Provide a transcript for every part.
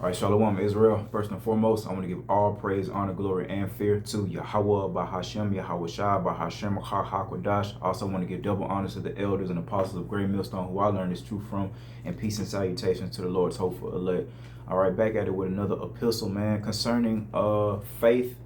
All right, Shalom, Israel. First and foremost, I want to give all praise, honor, glory, and fear to Yahweh, Bahashem, Yahweh Shai, Bahashem, HaKodash. I also want to give double honors to the elders and apostles of Great Millstone, who I learned this truth from, and peace and salutations to the Lord's hopeful elect. All right, back at it with another epistle, man, concerning faith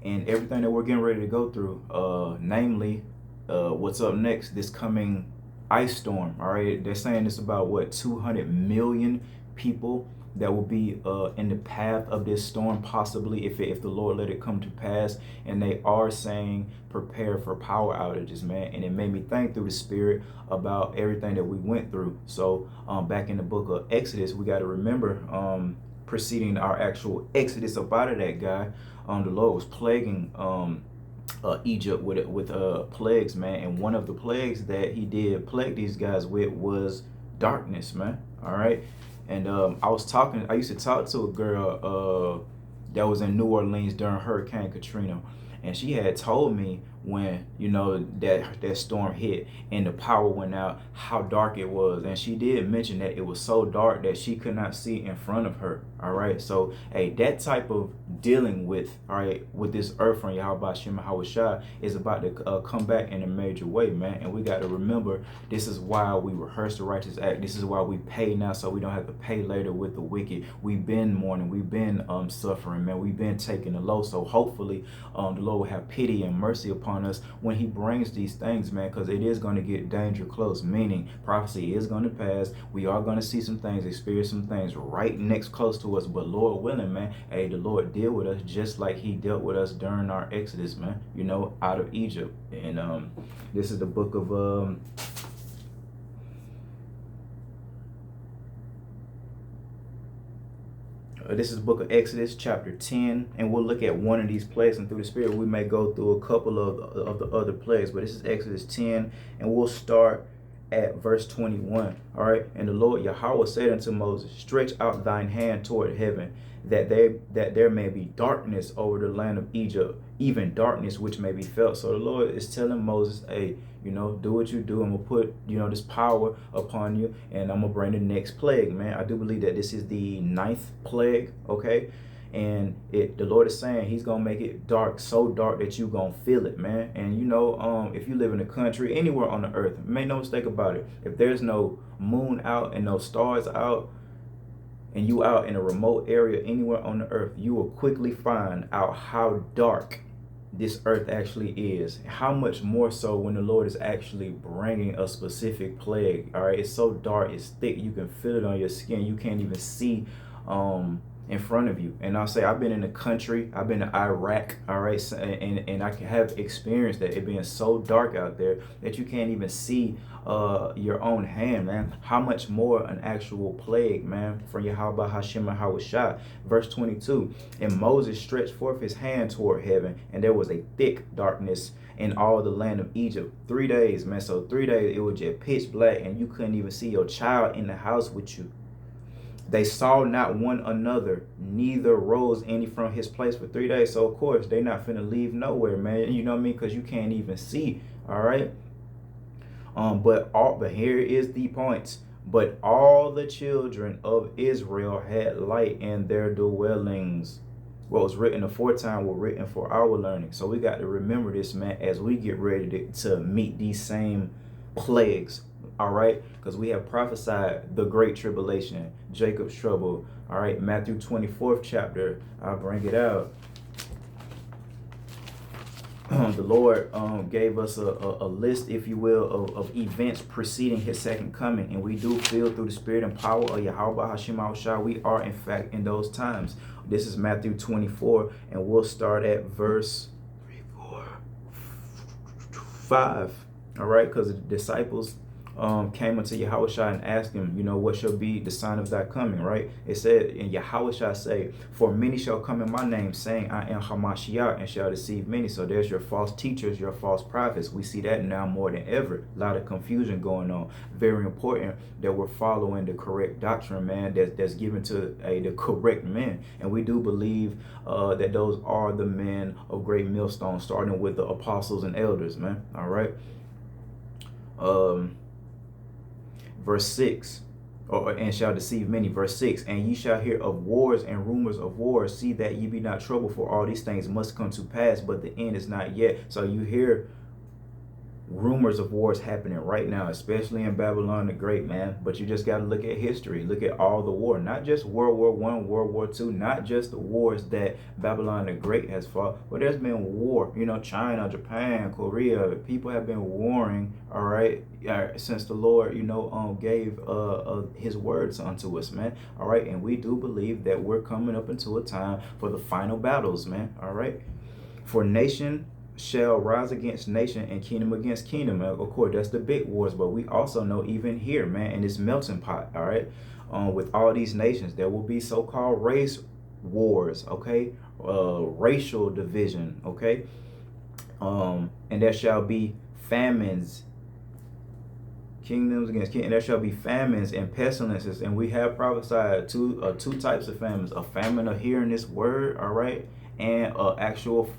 and everything that we're getting ready to go through. Namely, what's up next? This coming ice storm. All right, they're saying it's about what 200 million people that will be in the path of this storm, possibly if the Lord let it come to pass. And they are saying prepare for power outages, man. And it made me think through the spirit about everything that we went through. So back in the book of Exodus, we got to remember preceding our actual exodus up out of that guy, the Lord was plaguing Egypt with plagues, man. And one of the plagues that he did plague these guys with was darkness, man. All right. And I used to talk to a girl that was in New Orleans during Hurricane Katrina. And she had told me when, that storm hit and the power went out, how dark it was. And she did mention that it was so dark that she could not see in front of her. All right. So, hey, that type of dealing with, all right, with this earth from Yahweh Shem Shai is about to come back in a major way, man. And we got to remember, this is why we rehearse the righteous act. This is why we pay now, so we don't have to pay later with the wicked. We've been mourning. We've been suffering, man. We've been taking the low. So hopefully the Lord will have pity and mercy upon us when he brings these things, man, because it is going to get danger close, meaning prophecy is going to pass. We are going to see some things, experience some things right next close to us. But Lord willing, man, hey, the Lord deal with us just like he dealt with us during our exodus, man, out of Egypt. And this is the book of this is the book of Exodus, chapter 10, and we'll look at one of these plagues, and through the Spirit, we may go through a couple of the other plagues, but this is Exodus 10, and we'll start at verse 21. All right, and the Lord Yahweh said unto Moses, stretch out thine hand toward heaven, that there may be darkness over the land of Egypt, even darkness which may be felt. So the Lord is telling Moses, hey, do what you do. I'm gonna put, this power upon you, and I'm gonna bring the next plague, man. I do believe that this is the 9th plague, okay? And the Lord is saying he's gonna make it dark, so dark that you gonna feel it, man. And if you live in the country, anywhere on the earth, make no mistake about it, if there's no moon out and no stars out, and you out in a remote area anywhere on the earth, you will quickly find out how dark this earth actually is. How much more so when the Lord is actually bringing a specific plague. All right, it's so dark, it's thick, you can feel it on your skin. You can't even see in front of you. And I'll say, I've been in the country, I've been to Iraq, all right, and I have experienced that, it being so dark out there that you can't even see your own hand, man. How much more an actual plague, man, from Yahweh Hashem and Hawashah. Verse 22, and Moses stretched forth his hand toward heaven, and there was a thick darkness in all the land of Egypt 3 days, man. So 3 days it was just pitch black, and you couldn't even see your child in the house with you. They saw not one another, neither rose any from his place for 3 days. So of course they not finna leave nowhere, man. You know what I mean? Because you can't even see. All right. But here is the point. But all the children of Israel had light in their dwellings. What was written aforetime were written for our learning. So we got to remember this, man, as we get ready to meet these same plagues. All right, because we have prophesied the great tribulation, Jacob's trouble. All right, Matthew 24th chapter. I'll bring it out. The Lord gave us a list, if you will, of events preceding his second coming. And we do feel through the spirit and power of Yahweh Hashem Shah, we are in fact in those times. This is Matthew 24, and we'll start at verse 5. All right, because the disciples came unto Yahushua and asked him, what shall be the sign of thy coming, right? It said, and Yahushua say, for many shall come in my name, saying, I am Hamashiach, and shall deceive many. So there's your false teachers, your false prophets. We see that now more than ever. A lot of confusion going on. Very important that we're following the correct doctrine, man, that's given to the correct men. And we do believe that those are the men of Great Millstone, starting with the apostles and elders, man. All right. Verse 6, and shall deceive many. Verse 6, and ye shall hear of wars and rumors of wars. See that ye be not troubled, for all these things must come to pass, but the end is not yet. So you hear rumors of wars happening right now, especially in Babylon the Great, man. But you just got to look at history. Look at all the war, not just World War One, World War Two, not just the wars that Babylon the Great has fought, but there's been war. You know, China, Japan, Korea. People have been warring, all right, since the Lord, gave His words unto us, man. All right, and we do believe that we're coming up into a time for the final battles, man. All right, for nation shall rise against nation and kingdom against kingdom. Of course, that's the big wars, but we also know even here, man, in this melting pot, all right, with all these nations, there will be so-called race wars, okay, racial division, okay, and there shall be famines, kingdoms against kingdoms, and there shall be famines and pestilences, and we have prophesied two types of famines: a famine of hearing this word, all right, and actual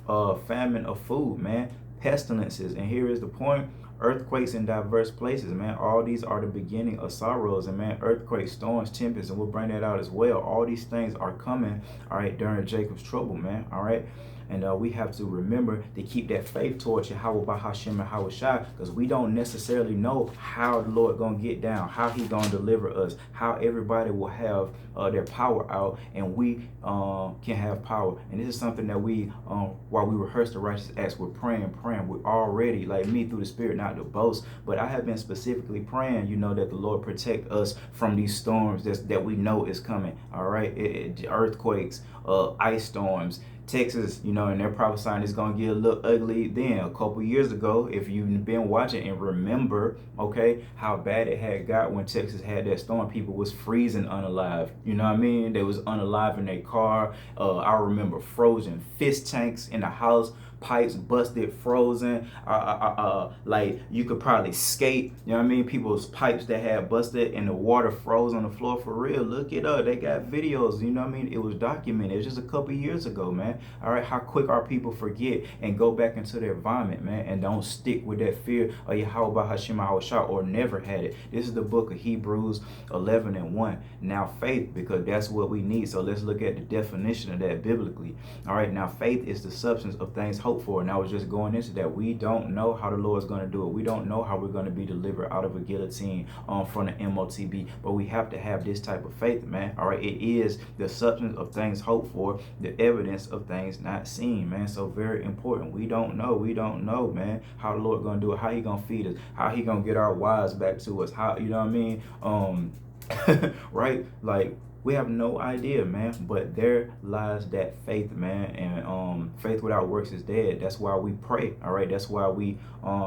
famine of food, man. Pestilences, and here is the point: earthquakes in diverse places, man. All these are the beginning of sorrows, and man, earthquakes, storms, tempests, and we'll bring that out as well. All these things are coming, all right, during Jacob's trouble, man. All right. And we have to remember to keep that faith towards Yahweh Bahashem and Hawashai, because we don't necessarily know how the Lord gonna get down, how He gonna deliver us, how everybody will have their power out, and we can have power. And this is something that we, while we rehearse the righteous acts, we're praying. We're already, like me, through the Spirit, not to boast, but I have been specifically praying, that the Lord protect us from these storms that we know is coming. All right, earthquakes, ice storms. Texas, and they're prophesying it's going to get a little ugly then. A couple years ago, if you've been watching and remember, okay, how bad it had got when Texas had that storm, people was freezing unalive. You know what I mean? They was unalive in their car. I remember frozen fish tanks in the house, pipes busted, frozen. Like you could probably skate. You know what I mean? People's pipes that had busted and the water froze on the floor. For real, look it up. They got videos. You know what I mean? It was documented. It was just a couple years ago, man. All right, how quick our people forget and go back into their vomit, man, and don't stick with that fear of Yahweh Hashem Hawashah, or never had it. This is the book of Hebrews 11:1. Now faith, because that's what we need. So let's look at the definition of that biblically. All right, now faith is the substance of things hoped for. And I was just going into that. We don't know how the Lord's going to do it. We don't know how we're going to be delivered out of a guillotine from the MOTB, but we have to have this type of faith, man. All right, it is the substance of things hoped for, the evidence of things not seen, man. So very important. We don't know, man, how the Lord going to do it, how He going to feed us, how He going to get our wives back to us, how, you know what I mean? Right? Like, we have no idea, man, but there lies that faith, man, and faith without works is dead. That's why we pray, all right? That's why we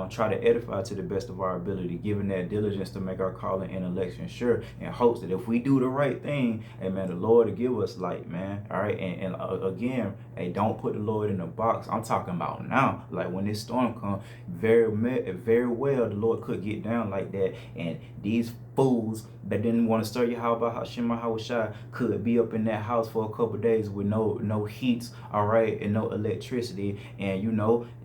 try to edify to the best of our ability, giving that diligence to make our calling and election sure, in hopes that if we do the right thing, amen, the Lord will give us light, man, all right? And again, hey, don't put the Lord in a box. I'm talking about now, like when this storm comes, very well, the Lord could get down like that, and these fools that didn't want to stir Yahweh Hashem Hawashai could be up in that house for a couple of days with no heat, all right, and no electricity, and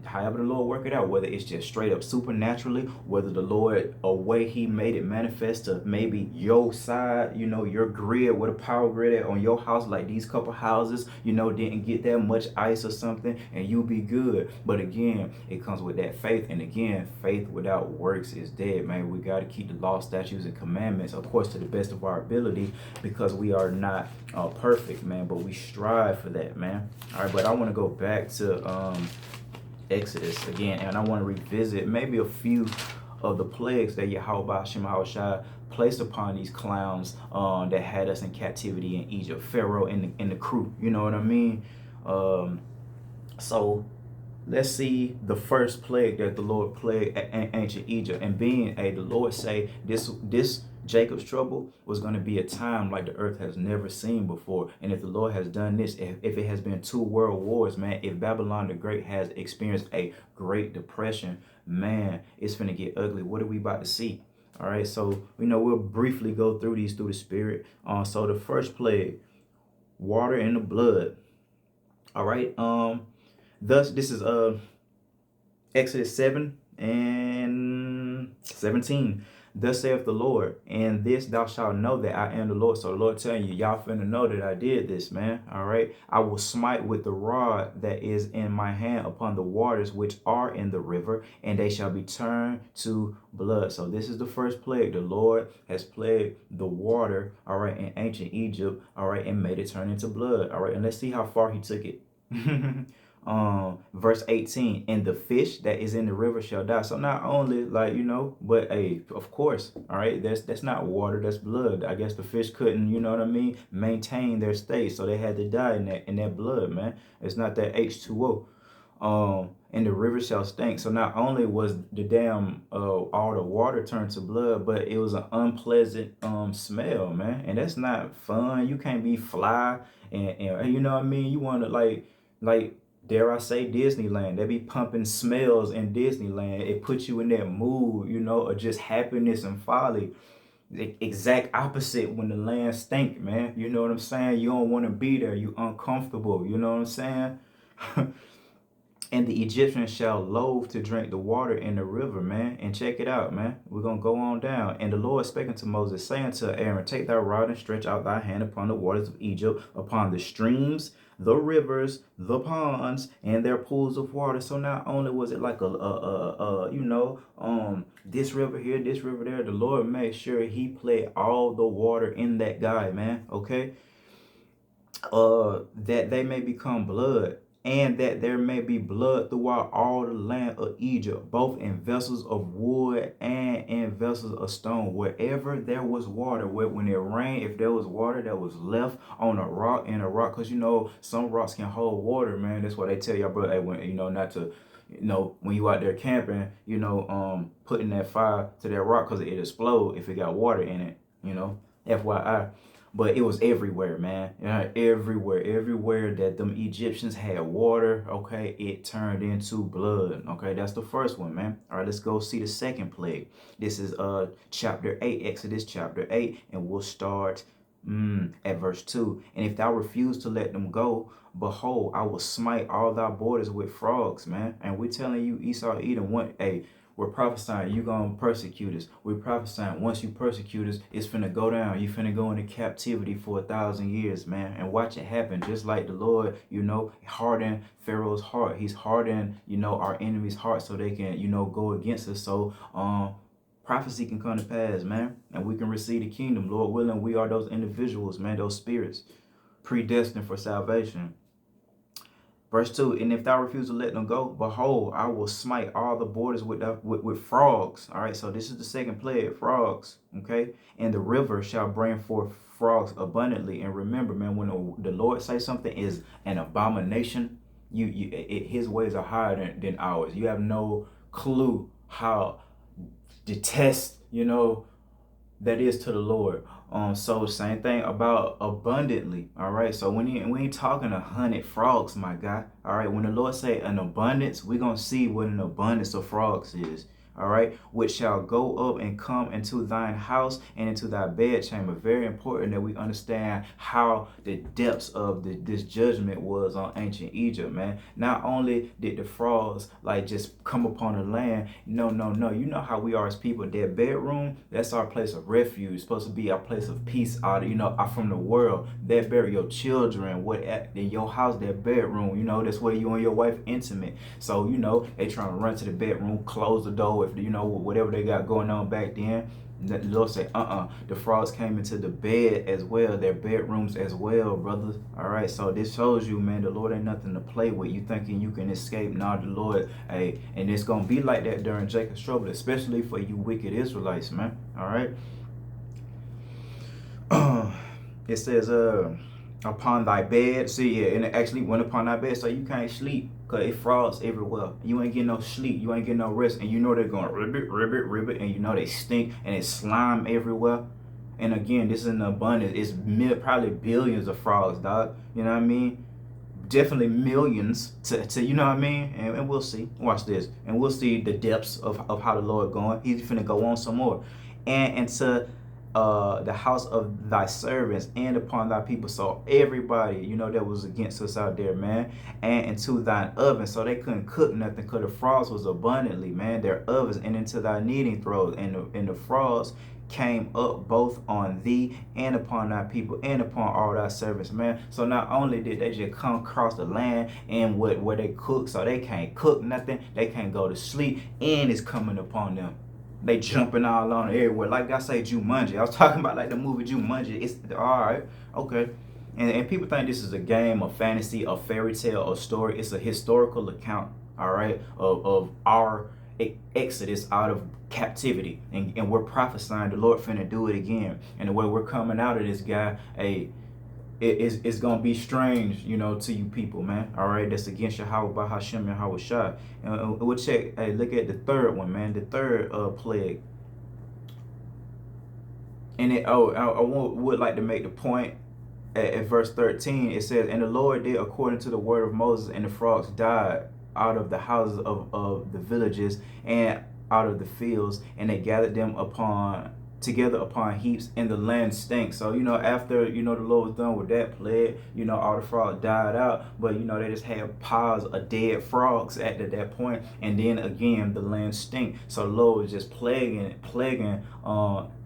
however the Lord work it out, whether it's just straight up supernaturally, whether the Lord, a way He made it manifest to maybe your side, your grid, where the power grid at on your house, like these couple houses, didn't get that much ice or something, and you be good. But again, it comes with that faith, and again, faith without works is dead, man. We got to keep the law, statutes, and commandments, of course, to the best of our ability, because we are not perfect, man, but we strive for that, man. All right, but I want to go back to Exodus again, and I want to revisit maybe a few of the plagues that Yahweh Hashem Hawashai placed upon these clowns that had us in captivity in Egypt, Pharaoh and the crew. You know what I mean? So let's see the first plague that the Lord plagued ancient Egypt, and being the Lord say this Jacob's trouble was going to be a time like the earth has never seen before. And if the Lord has done this, if it has been 2 world wars, man, if Babylon the Great has experienced a Great Depression, man, it's finna get ugly. What are we about to see? All right, so we'll briefly go through these through the Spirit. So the first plague, water in the blood. All right, thus this is Exodus 7 and 17. Thus saith the Lord, and this thou shalt know that I am the Lord. So the Lord telling you, y'all finna know that I did this, man. All right. I will smite with the rod that is in my hand upon the waters which are in the river, and they shall be turned to blood. So this is the first plague. The Lord has plagued the water, all right, in ancient Egypt, all right, and made it turn into blood. All right. And let's see how far he took it. Verse 18, and the fish that is in the river shall die. So not only, like, but of course, all right, that's not water, that's blood. I guess the fish couldn't, maintain their state, so they had to die in that blood, man. It's not that H2O. And the river shall stink. So not only was the damn all the water turned to blood, but it was an unpleasant smell, man. And that's not fun. You can't be fly and you know what I mean? You want to like dare I say Disneyland. They be pumping smells in Disneyland. It puts you in that mood, of just happiness and folly. The exact opposite when the land stink, man. You know what I'm saying? You don't want to be there. You uncomfortable. You know what I'm saying? And the Egyptians shall loathe to drink the water in the river, man. And check it out, man. We're going to go on down. And the Lord spake unto Moses, saying to Aaron, take thy rod and stretch out thy hand upon the waters of Egypt, upon the streams, the rivers, the ponds, and their pools of water. So not only was it like this river here, this river there, the Lord made sure he played all the water in that guy, man. Okay. That they may become blood, and that there may be blood throughout all the land of Egypt, both in vessels of wood and in vessels of stone. Wherever there was water, when it rained, if there was water that was left on a rock, because some rocks can hold water, man. That's why they tell y'all, bro, hey, when not to, when you out there camping, putting that fire to that rock, because it explode if it got water in it, FYI. But it was everywhere, man. Everywhere that them Egyptians had water, okay, it turned into blood. Okay, that's the first one, man. All right, let's go see the second plague. This is chapter 8, Exodus chapter 8, and we'll start at verse 2. And if thou refuse to let them go, behold, I will smite all thy borders with frogs, man. And we're telling you, Esau, Edom, we're prophesying, you're going to persecute us. We're prophesying, once you persecute us, it's finna go down. You finna go into captivity for 1,000 years, man. And watch it happen. Just like the Lord, hardened Pharaoh's heart. He's hardened, our enemy's heart so they can, go against us. So, prophecy can come to pass, man. And we can receive the kingdom. Lord willing, we are those individuals, man, those spirits predestined for salvation. Verse 2, and if thou refuse to let them go, behold, I will smite all the borders with frogs. All right, so this is the second plague, frogs. Okay, and the river shall bring forth frogs abundantly. And remember, man, when the Lord says something is an abomination, his ways are higher than ours. You have no clue how detest, that is to the Lord. So same thing about abundantly. All right. So we ain't talking 100 frogs, my guy. All right. When the Lord say an abundance, we're gonna see what an abundance of frogs is. All right, which shall go up and come into thine house and into thy bedchamber. Very important that we understand how the depths of this judgment was on ancient Egypt, man. Not only did the frogs just come upon the land, no. You know how we are as people. Their bedroom, that's our place of refuge. It's supposed to be our place of peace out from the world. They bury your children, in your house, their bedroom. That's where you and your wife intimate. So they trying to run to the bedroom, close the door. If whatever they got going on back then, the Lord said, the frogs came into the bed as well, their bedrooms as well, brothers. All right, so this shows you, man, the Lord ain't nothing to play with. You thinking you can escape? Nah, the Lord, and it's gonna be like that during Jacob's trouble, especially for you wicked Israelites, man. All right. It says, upon thy bed. See, yeah, and it actually went upon thy bed, so you can't sleep. Because it frogs everywhere. You ain't getting no sleep. You ain't getting no rest. And they're going ribbit. And they stink. And it's slime everywhere. And again, this is an abundance. It's probably billions of frogs, dog. You know what I mean? Definitely millions to you know what I mean? And we'll see. Watch this. And we'll see the depths of how the Lord going. He's finna go on some more. And to the house of thy servants and upon thy people. So everybody, you know, that was against us out there, man, and into thine oven. So they couldn't cook nothing because the frogs was abundantly, man, their ovens, and into thy kneading throws, and the frogs came up both on thee and upon thy people and upon all thy servants, man. So not only did they just come across the land and where they cook, so they can't cook nothing, they can't go to sleep, and it's coming upon them. They jumping all on everywhere. Like I say, Jumanji. I was talking about like the movie Jumanji. It's all right, okay. And people think this is a game, a fantasy, a fairy tale, a story. It's a historical account, all right, of our exodus out of captivity, and we're prophesying the Lord finna do it again. And the way we're coming out of this, guy, it's gonna be strange, you know, to you people, man. All right, that's against Yahweh by Hashem and Yahweh Shai. And we'll check. Hey, look at the third one, man. The third plague. And I would like to make the point at verse 13. It says, "And the Lord did according to the word of Moses, and the frogs died out of the houses of the villages and out of the fields, and they gathered them together upon heaps, and the land stank." So, you know, after, you know, the Lord was done with that plague, you know, all the frogs died out, but, you know, they just had piles of dead frogs at that point, and then again the land stink. So the Lord was just plaguing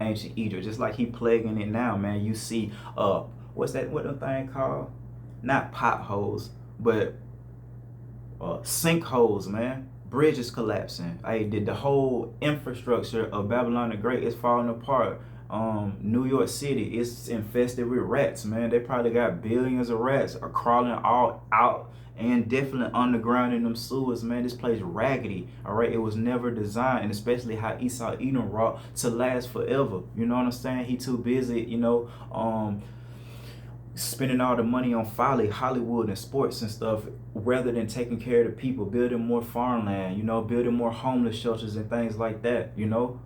ancient Egypt, just like he plaguing it now, man. You see what the thing called? Not potholes, but sinkholes, man. Bridges collapsing. The whole infrastructure of Babylon the Great is falling apart. New York City is infested with rats, man. They probably got billions of rats are crawling all out and definitely underground in them sewers, man. This place raggedy, all right? It was never designed, and especially how Esau Edom wrought, to last forever. You know what I'm saying? He too busy, you know, spending all the money on folly, Hollywood, and sports and stuff, rather than taking care of the people, building more farmland, you know, building more homeless shelters and things like that, you know.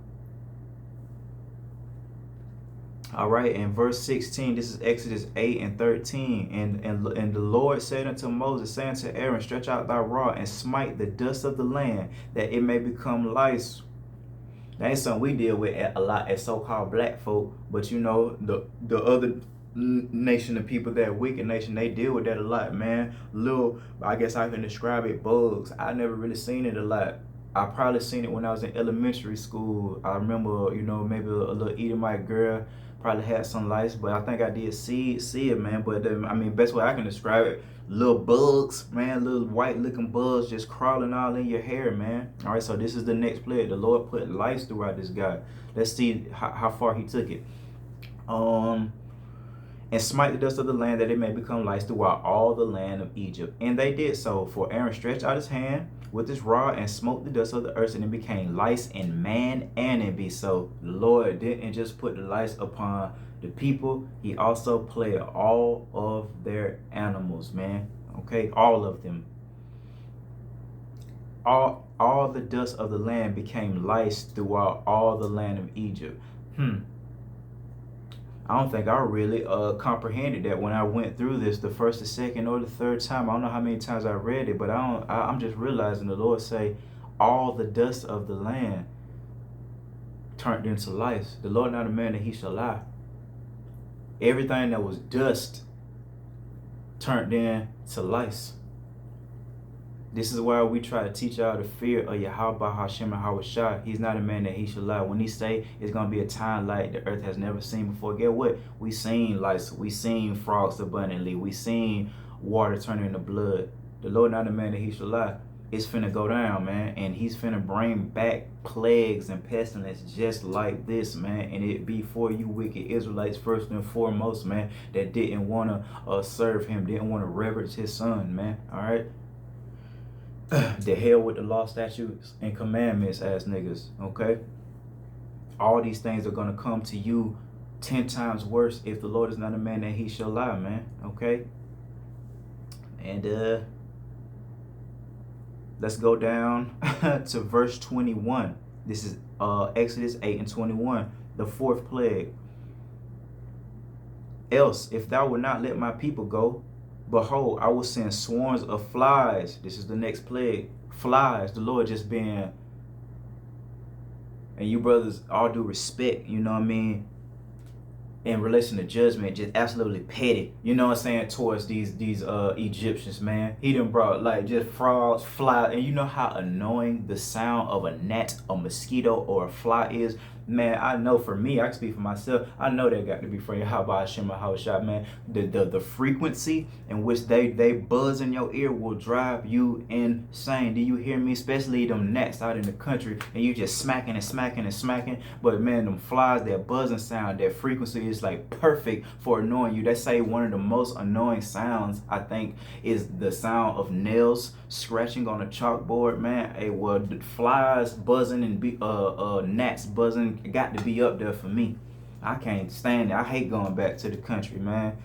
All right, in verse 16, this is Exodus 8 and 13. And the Lord said unto Moses, saying to Aaron, stretch out thy rod and smite the dust of the land, that it may become lice. That ain't something we deal with a lot as so-called black folk, but you know, the other nation of people, that wicked nation, they deal with that a lot, man. Little, I guess I can describe it, bugs. I never really seen it a lot. I probably seen it when I was in elementary school. I remember, you know, maybe a little Edomite girl probably had some lice, but I think I did see it, man. But I mean, best way I can describe it, little bugs, man, little white looking bugs just crawling all in your hair, man. All right, so this is the next plague. The Lord put lice throughout this guy. Let's see how far he took it. And smite the dust of the land, that it may become lice throughout all the land of Egypt. And they did so. For Aaron stretched out his hand with his rod and smote the dust of the earth, and it became lice in man and in beast. So the Lord didn't just put the lice upon the people, he also plagued all of their animals, man. Okay, all of them. All the dust of the land became lice throughout all the land of Egypt. I don't think I really comprehended that when I went through this the first, the second, or the third time. I don't know how many times I read it, but I'm just realizing the Lord say all the dust of the land turned into lice. The Lord not a man that he shall lie. Everything that was dust turned into lice. This is why we try to teach y'all the fear of Yahweh, Hashem, and Yahweh Shai. He's not a man that he should lie. When he say it's going to be a time like the earth has never seen before, get what? We seen lice. We seen frogs abundantly. We seen water turning into blood. The Lord not a man that he should lie. It's finna go down, man. And he's finna bring back plagues and pestilence just like this, man. And it be for you wicked Israelites first and foremost, man, that didn't want to serve him, didn't want to reverence his son, man. All right? The hell with the law, statutes, and commandments, ass niggas, okay? All these things are going to come to you 10 times worse if the Lord is not a man that he shall lie, man, okay? And let's go down to verse 21. This is Exodus 8 and 21, the fourth plague. Else, if thou wilt not let my people go, behold, I will send swarms of flies. This is the next plague. Flies. The Lord just being, and you brothers, all due respect, you know what I mean? in relation to judgment, just absolutely petty. You know what I'm saying? Towards these Egyptians, man. He done brought like just frogs, fly, and you know how annoying the sound of a gnat, a mosquito, or a fly is. Man, I know for me, I can speak for myself. I know they got to be afraid. How about Hashem Shot, man? The frequency in which they buzz in your ear will drive you insane. Do you hear me? Especially them gnats out in the country, and you just smacking and smacking and smacking. But man, them flies, that buzzing sound, that frequency is like perfect for annoying you. They say one of the most annoying sounds, I think, is the sound of nails scratching on a chalkboard, man. Hey, well, the flies buzzing and gnats buzzing got to be up there for me. I can't stand it. I hate going back to the country, man.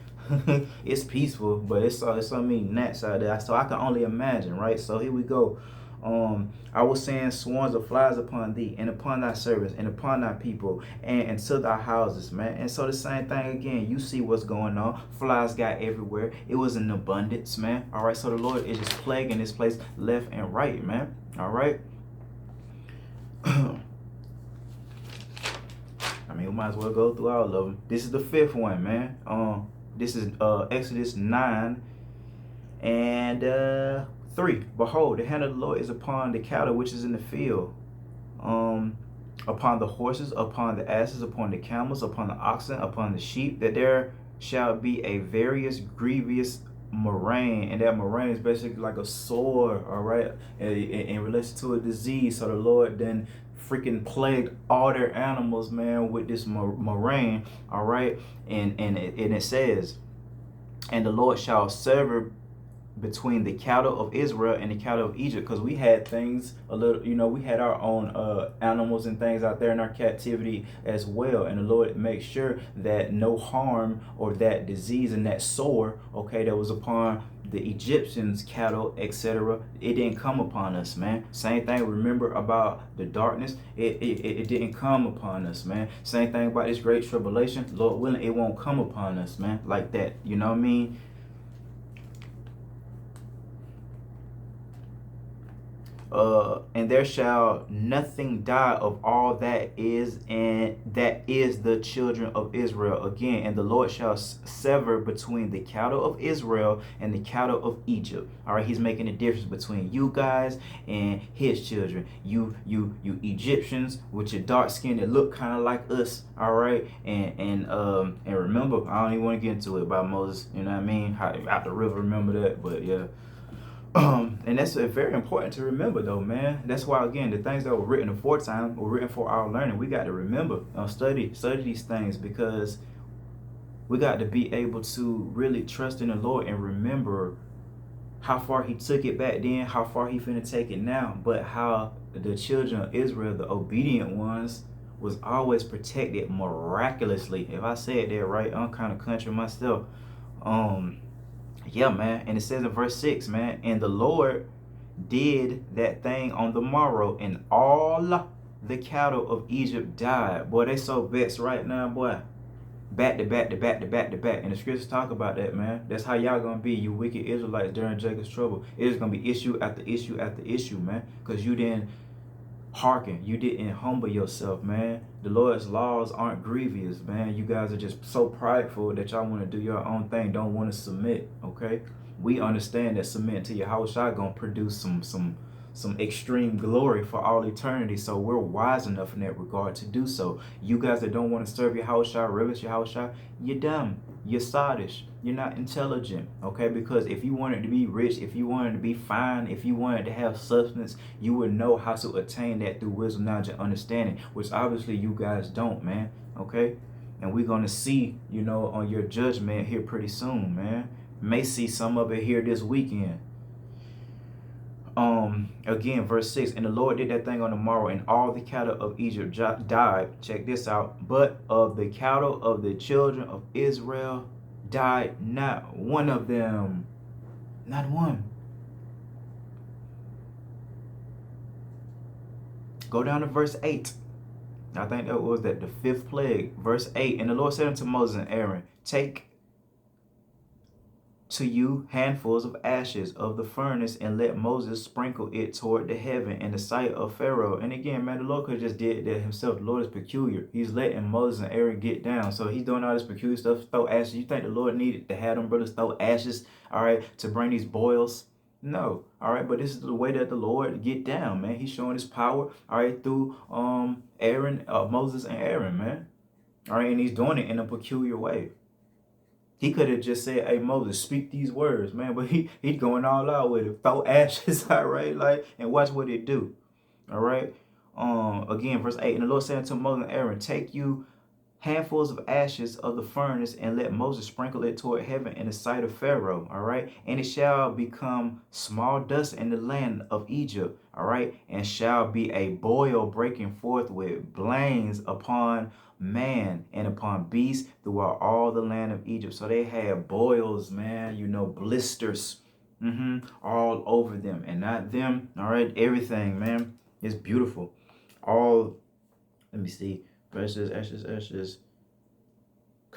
It's peaceful, but it's so many gnats out there. So I can only imagine, right? So here we go. I was saying swarms of flies upon thee, and upon thy servants, and upon thy people, and into thy houses, man. And so the same thing again. You see what's going on. Flies got everywhere. It was in abundance, man. All right. So the Lord is just plaguing this place left and right, man. All right. I mean, we might as well go through all of them. This is the fifth one, man. This is Exodus 9 and 3. Behold, the hand of the Lord is upon the cattle which is in the field, upon the horses, upon the asses, upon the camels, upon the oxen, upon the sheep, that there shall be a various grievous murrain, and that murrain is basically like a sore, all right, in relation to a disease. So the Lord then freaking plagued all their animals, man, with this murrain, all right, and it says, and the Lord shall sever between the cattle of Israel and the cattle of Egypt, because we had things a little, we had our own animals and things out there in our captivity as well, and the Lord makes sure that no harm or that disease and that sore, okay, that was upon the Egyptians' cattle, etc., it didn't come upon us, man. Same thing, remember about the darkness, it didn't come upon us, man. Same thing about this great tribulation, Lord willing, it won't come upon us, man, like that, you know what I mean? And there shall nothing die of all that is, and that is the children of Israel. Again, and the Lord shall sever between the cattle of Israel and the cattle of Egypt. All right, he's making a difference between you guys and his children. You Egyptians with your dark skin that look kind of like us. All right, and remember, I don't even want to get into it about Moses. You know what I mean? How out the river, remember that? But yeah. And that's very important to remember, though, man. That's why, again, the things that were written aforetime were written for our learning. We got to remember, study these things, because we got to be able to really trust in the Lord and remember how far he took it back then, how far he finna take it now, but how the children of Israel, the obedient ones, was always protected miraculously. If I said that right, I'm kind of country myself. Yeah, man. And it says in verse 6, man, and the Lord did that thing on the morrow, and all the cattle of Egypt died. Boy, they so vexed right now, boy. Back to back to back to back to back. And the scriptures talk about that, man. That's how y'all gonna be, you wicked Israelites, during Jacob's trouble. It is gonna be issue after issue after issue, man. Because you didn't hearken, you didn't humble yourself, man. The Lord's laws aren't grievous, man. You guys are just so prideful that y'all want to do your own thing, don't want to submit, okay? We understand that submitting to Yahushua gonna produce some extreme glory for all eternity, so we're wise enough in that regard to do so. You guys that don't want to serve Yahushua, reverence Yahushua, you're dumb, you're sottish, you're not intelligent, okay? Because if you wanted to be rich, if you wanted to be fine, if you wanted to have substance, you would know how to attain that through wisdom, knowledge, and understanding, which obviously you guys don't, man, okay? And we're going to see, on your judgment here pretty soon, man. May see some of it here this weekend. Again, verse 6, and the Lord did that thing on the morrow, and all the cattle of Egypt died. Check this out. But of the cattle of the children of Israel died not one of them. Not one. Go down to verse 8. I think that was the fifth plague. Verse 8, and the Lord said unto Moses and Aaron, take to you handfuls of ashes of the furnace, and let Moses sprinkle it toward the heaven in the sight of Pharaoh. And again, man, the Lord could have just did that himself. The Lord is peculiar. He's letting Moses and Aaron get down. So he's doing all this peculiar stuff, throw ashes. You think the Lord needed to have them brothers throw ashes, all right, to bring these boils? No, all right, but this is the way that the Lord get down, man. He's showing his power, all right, through Moses and Aaron, man. All right, and he's doing it in a peculiar way. He could have just said, "Hey Moses, speak these words, man," but he going all out with it. Throw ashes, all right, like, and watch what it do. All right. Again, verse 8, and the Lord said unto Moses and Aaron, take you handfuls of ashes of the furnace, and let Moses sprinkle it toward heaven in the sight of Pharaoh. All right. And it shall become small dust in the land of Egypt. All right. And shall be a boil breaking forth with blains upon man and upon beasts throughout all the land of Egypt. So they had boils, man, blisters all over them, and not them. All right. Everything, man, is beautiful. Let me see. Ashes.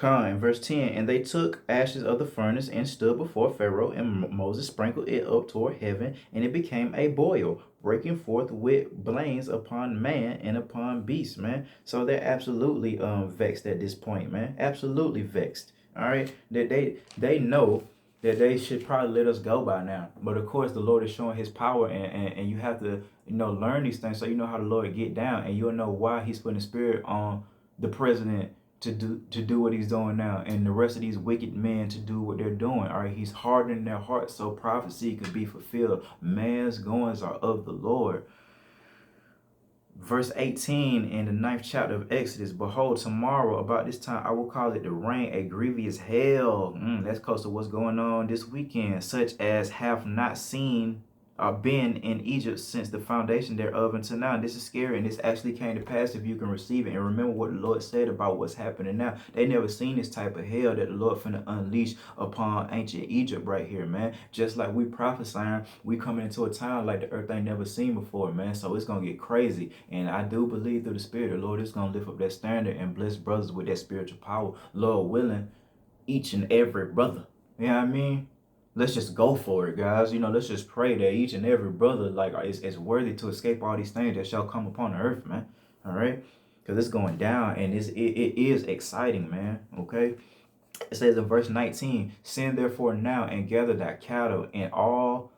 In verse 10, and they took ashes of the furnace and stood before Pharaoh, and Moses sprinkled it up toward heaven, and it became a boil, breaking forth with blains upon man and upon beasts, man. So they're absolutely vexed at this point, man. Absolutely vexed. All right, that they know that they should probably let us go by now. But of course, the Lord is showing his power, and you have to, learn these things so you know how the Lord get down, and you'll know why he's putting the spirit on the president to do what he's doing now, and the rest of these wicked men to do what they're doing. All right, he's hardening their hearts so prophecy could be fulfilled. Man's goings are of the Lord. Verse 18 in the 9th chapter of Exodus, behold, tomorrow about this time I will cause it to rain a grievous hail. That's close to what's going on this weekend, such as have not seen or been in Egypt since the foundation thereof until now. And this is scary, and this actually came to pass if you can receive it. And remember what the Lord said about what's happening now. They never seen this type of hell that the Lord finna unleash upon ancient Egypt right here, man. Just like we prophesying, we coming into a time like the earth ain't never seen before, man. So it's gonna get crazy. And I do believe through the Spirit, the Lord is gonna lift up that standard and bless brothers with that spiritual power. Lord willing, each and every brother. You know what I mean? Let's just go for it, guys. Let's just pray that each and every brother is worthy to escape all these things that shall come upon the earth, man. All right, because it's going down, and it is exciting, man. Okay, it says in verse 19, send therefore now and gather thy cattle and all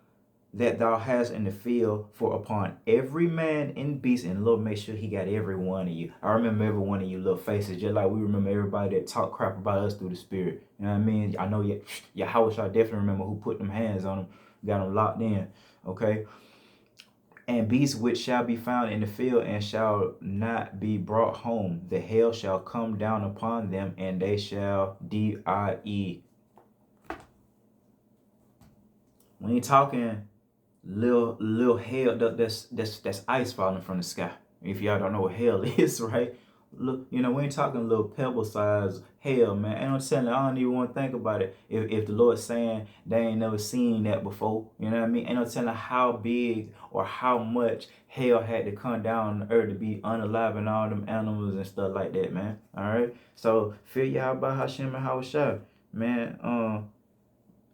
that thou hast in the field, for upon every man and beast, and Lord make sure he got every one of you. I remember every one of you little faces, just like we remember everybody that talk crap about us through the Spirit. You know what I mean? I know Yahweh shall definitely remember who put them hands on them, got them locked in. Okay. And beasts which shall be found in the field and shall not be brought home, the hail shall come down upon them, and they shall die. We ain't talking little hail that's ice falling from the sky. If y'all don't know what hail is, right? Look, we ain't talking little pebble size hail, man. And I'm telling you, I don't even want to think about it. If the Lord's saying they ain't never seen that before, you know what I mean? And I'm telling how big or how much hail had to come down on the earth to be unaliving all them animals and stuff like that, man. All right. So fear Yahweh Hashem and Hawashah, man.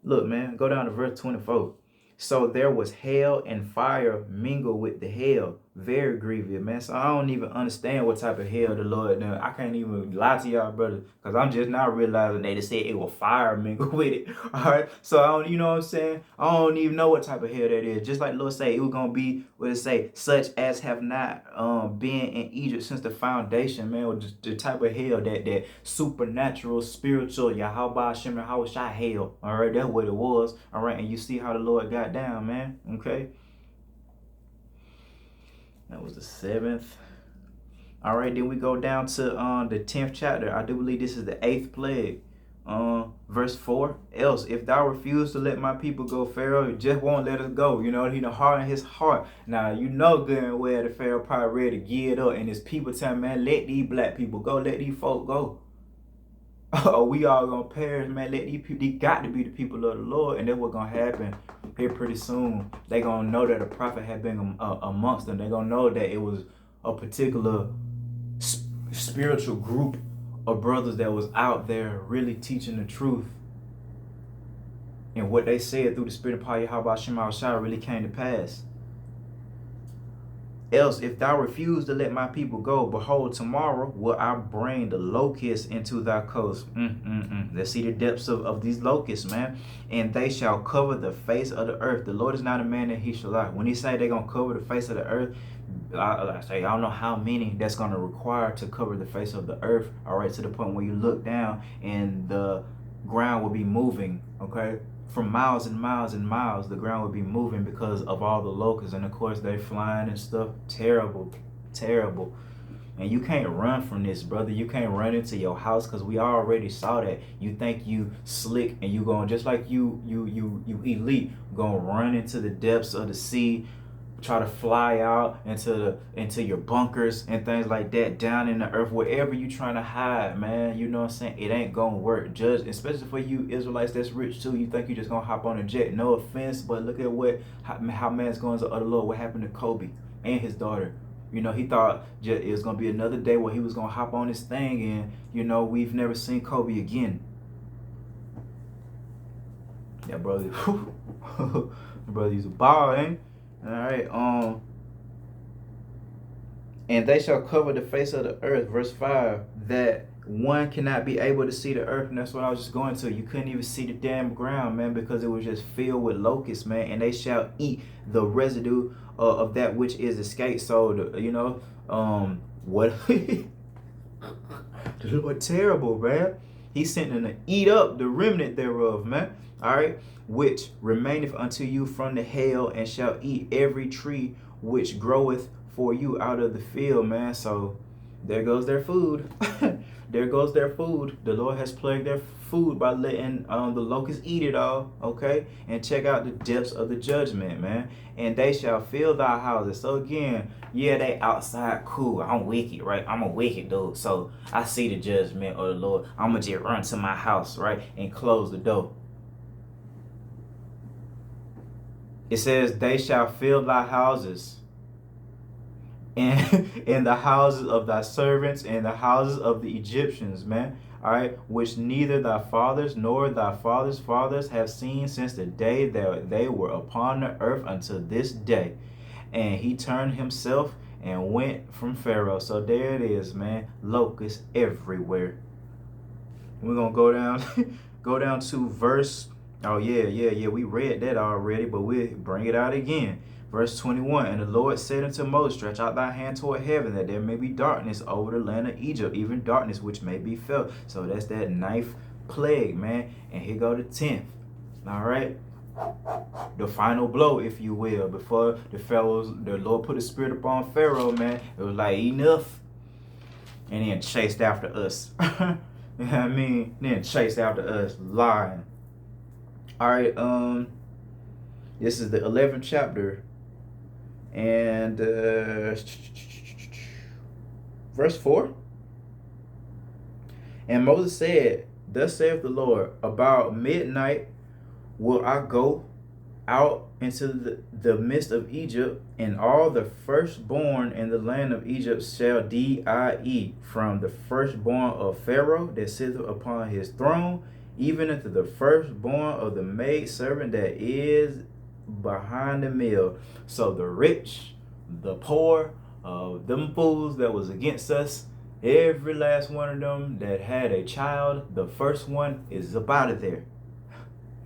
Look, man, go down to verse 24. So there was hail and fire mingled with the hail, very grievous, man. So I don't even understand what type of hell the Lord done. I can't even lie to y'all, brother, because I'm just now realizing they just said it was fire mingled with it. All right, so I don't, you know what I'm saying? I don't even know what type of hell that is. Just like the Lord say, it was gonna be what it say, such as have not been in Egypt since the foundation, man. With the type of hell that supernatural, spiritual, Yahweh Hashem and Hawashai hell. All right, that's what it was. All right, and you see how the Lord got down, man. Okay. That was the 7th. All right, then we go down to the 10th chapter. I do believe this is the 8th plague. Verse 4. Else, if thou refuse to let my people go, Pharaoh just won't let us go. He done harden his heart. Now, good and well the Pharaoh probably ready to give it up. And his people tell him, man, let these black people go. Let these folk go. Oh, we all gonna perish, man. Let these people, they got to be the people of the Lord, and that's what's gonna happen here pretty soon. They gonna know that a prophet had been amongst them. They gonna know that it was a particular spiritual group of brothers that was out there really teaching the truth. And what they said through the spirit of power, Yahweh Shema Shai, really came to pass. Else, if thou refuse to let my people go, behold, tomorrow will I bring the locusts into thy coast. Let's see the depths of these locusts, man. And they shall cover the face of the earth. The Lord is not a man that he shall lie. When he say they're going to cover the face of the earth, I don't know how many that's going to require to cover the face of the earth. All right, to the point where you look down and the ground will be moving, okay? From miles and miles and miles, the ground would be moving because of all the locusts. And of course, they're flying and stuff. Terrible, terrible. And you can't run from this, brother. You can't run into your house because we already saw that. You think you slick and you going just like you elite, gonna run into the depths of the sea, try to fly out into your bunkers and things like that, down in the earth, wherever you trying to hide, man. You know what I'm saying? It ain't gonna work. Judge, especially for you Israelites that's rich too. You think you just gonna hop on a jet? No offense, but look at how man's going to other Lord. What happened to Kobe and his daughter? You know, he thought it was gonna be another day where he was gonna hop on this thing, and you know, we've never seen Kobe again. Yeah, brother. Brother, he's a ball, ain't? All right. And they shall cover the face of the earth. Verse 5, that one cannot be able to see the earth. And that's what I was just going to. You couldn't even see the damn ground, man, because it was just filled with locusts, man. And they shall eat the residue of that which is escaped. So, what? The Lord terrible, man. He's sent them to eat up the remnant thereof, man. All right, which remaineth unto you from the hail, and shall eat every tree which groweth for you out of the field, man. So there goes their food. There goes their food. The Lord has plagued their food by letting the locusts eat it all. Okay, and check out the depths of the judgment, man. And they shall fill thy houses. So again, yeah, they outside cool. I'm wicked, right? I'm a wicked dude. So I see the judgment of the Lord. I'm gonna just run to my house, right, and close the door. It says, they shall fill thy houses, and in the houses of thy servants, and the houses of the Egyptians, man. All right, which neither thy fathers nor thy fathers' fathers have seen since the day that they were upon the earth until this day. And he turned himself and went from Pharaoh. So there it is, man. Locusts everywhere. We're gonna go down, go down to verse. Oh yeah. We read that already, but we'll bring it out again. Verse 21, and the Lord said unto Moses, stretch out thy hand toward heaven, that there may be darkness over the land of Egypt, even darkness which may be felt. So that's that ninth plague, man. And here go the 10th. All right. The final blow, if you will, before the Lord put a spirit upon Pharaoh, man. It was like, enough. And then chased after us. You know what I mean? Then chased after us, lying. All right, this is the 11th chapter, and verse 4. And Moses said, thus saith the Lord, about midnight will I go out into the midst of Egypt, and all the firstborn in the land of Egypt shall die, from the firstborn of Pharaoh that sitteth upon his throne, even unto the firstborn of the maidservant that is behind the mill. So the rich, the poor, them fools that was against us, every last one of them that had a child, the first one is up out of there.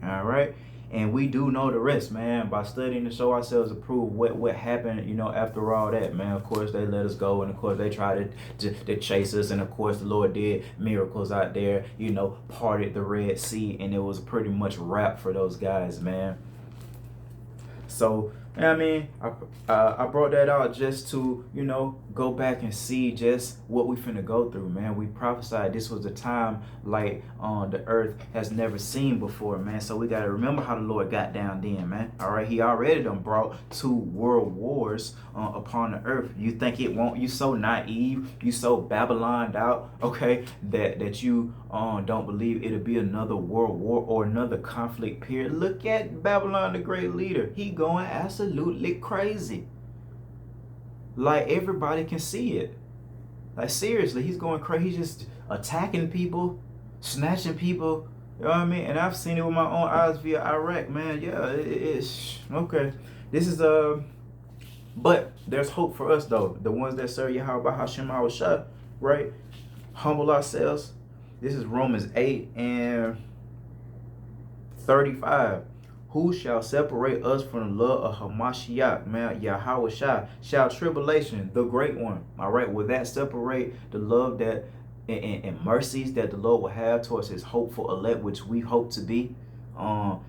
All right. And we do know the rest, man, by studying to show ourselves approved what happened, you know, after all that, man. Of course, they let us go, and of course, they tried to chase us, and of course, the Lord did miracles out there, you know, parted the Red Sea, and it was pretty much wrap for those guys, man. So, I mean, I brought that out just to, you know, go back and see just what we finna go through, man. We prophesied this was a time like the earth has never seen before, man. So we gotta remember how the Lord got down then, man. All right, he already done brought 2 world wars upon the earth. You think it won't? You so naive, you so Babyloned out, okay, that you don't believe it'll be another world war or another conflict period. Look at Babylon the great leader. He going absolutely crazy. Like, everybody can see it. Like, seriously, he's going crazy. He's just attacking people, snatching people, You know what I mean? And I've seen it with my own eyes via Iraq, man. Yeah, it's okay. This is but there's hope for us though. The ones that serve Yahweh Hashem Shah, right? Humble ourselves. This is Romans 8 and 35. Who shall separate us from the love of Hamashiach, man, Yahweh Shai? Shall tribulation, the great one, all right, will that separate the love that and mercies that the Lord will have towards his hopeful elect, which we hope to be?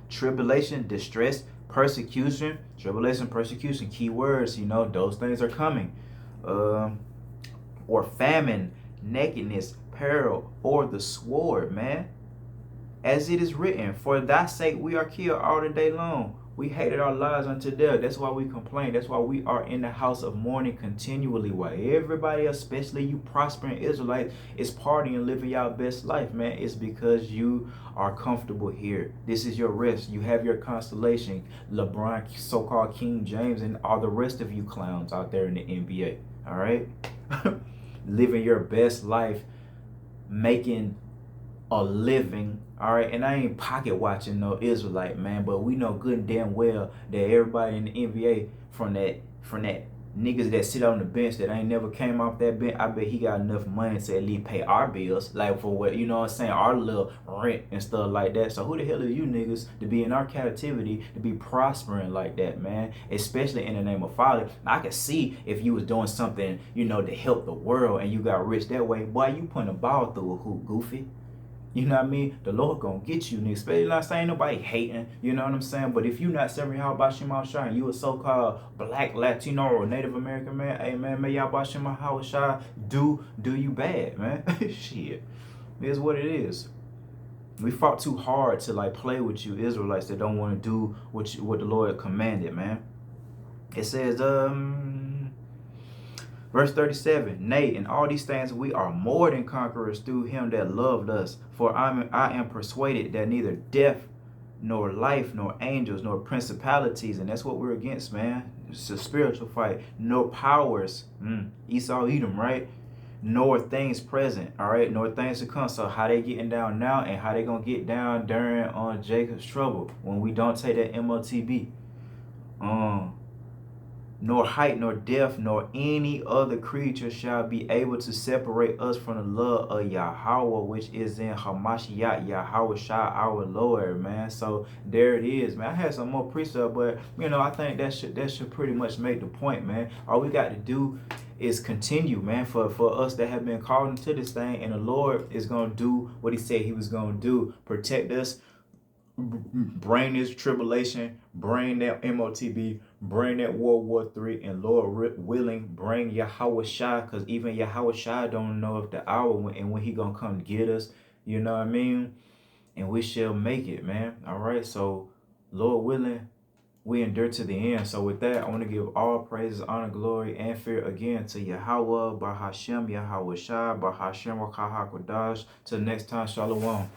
Tribulation, distress, persecution, tribulation, persecution, key words, you know, those things are coming. Or famine, nakedness, peril, or the sword, man. As it is written, for thy sake we are killed all the day long. We hated our lives unto death. That's why we complain. That's why we are in the house of mourning continually. While everybody, especially you prospering Israelites, is partying and living your best life, man. It's because you are comfortable here. This is your rest. You have your constellation. LeBron, so-called King James, and all the rest of you clowns out there in the NBA. All right? Living your best life, making a living, all right. And I ain't pocket watching no Israelite, man, but we know good and damn well that everybody in the NBA from that niggas that sit on the bench that ain't never came off that bench, I bet he got enough money to at least pay our bills, like for what, you know what I'm saying, our little rent and stuff like that. So who the hell are you niggas to be in our captivity, to be prospering like that, man? Especially in the name of Father. I could see if you was doing something, you know, to help the world and you got rich that way, boy, you putting a ball through a hoop, goofy. You know what I mean? The Lord gonna get you, nigga. Especially not saying nobody hating, you know what I'm saying? But if you not serving Yahweh Shema Shai and you a so-called black, Latino, or Native American man, hey man, may Yahweh Shema Shai do you bad, man. Shit. It is what it is. We fought too hard to like play with you Israelites that don't want to do what the Lord commanded, man. It says, verse 37, nay, in all these things we are more than conquerors through him that loved us. For I am persuaded that neither death, nor life, nor angels, nor principalities, and that's what we're against, man. It's a spiritual fight. Nor powers, Esau, Edom, right? Nor things present, all right? Nor things to come. So how they getting down now and how they gonna get down during Jacob's trouble when we don't take that MOTB. Nor height, nor depth, nor any other creature shall be able to separate us from the love of Yahweh, which is in Hamashiach, Yahweh Shai, our Lord, man. So there it is, man. I had some more precept, but you know, I think that should pretty much make the point, man. All we got to do is continue, man, for us that have been called into this thing, and the Lord is gonna do what he said he was gonna do. Protect us, bring this tribulation, bring that MOTB, bring that World War III, and Lord willing, bring Yahweh Shai, because even Yahweh Shai don't know if the hour when he gonna come get us, you know what I mean? And we shall make it, man. All right, so Lord willing, we endure to the end. So with that, I want to give all praises, honor, glory, and fear again to Yahweh, Bahashem, Yahweh Shai, Bahashem, Wakahakwadash. Till next time, Shalom.